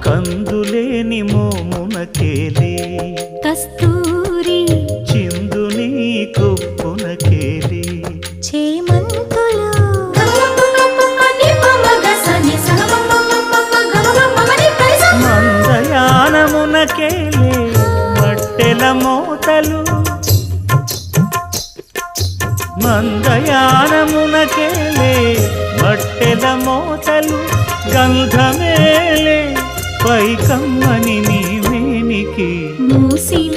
కందులేని మోమునకేలే కస్తూరి చిందుని కొప్పునకేలే చేమంతులు మందయానమునకేలే మట్టెల మోతలు మందయానమునకేలే మట్టెల మోతలు గంధమేలే పైకమ్మని నీవేనికి మూసిన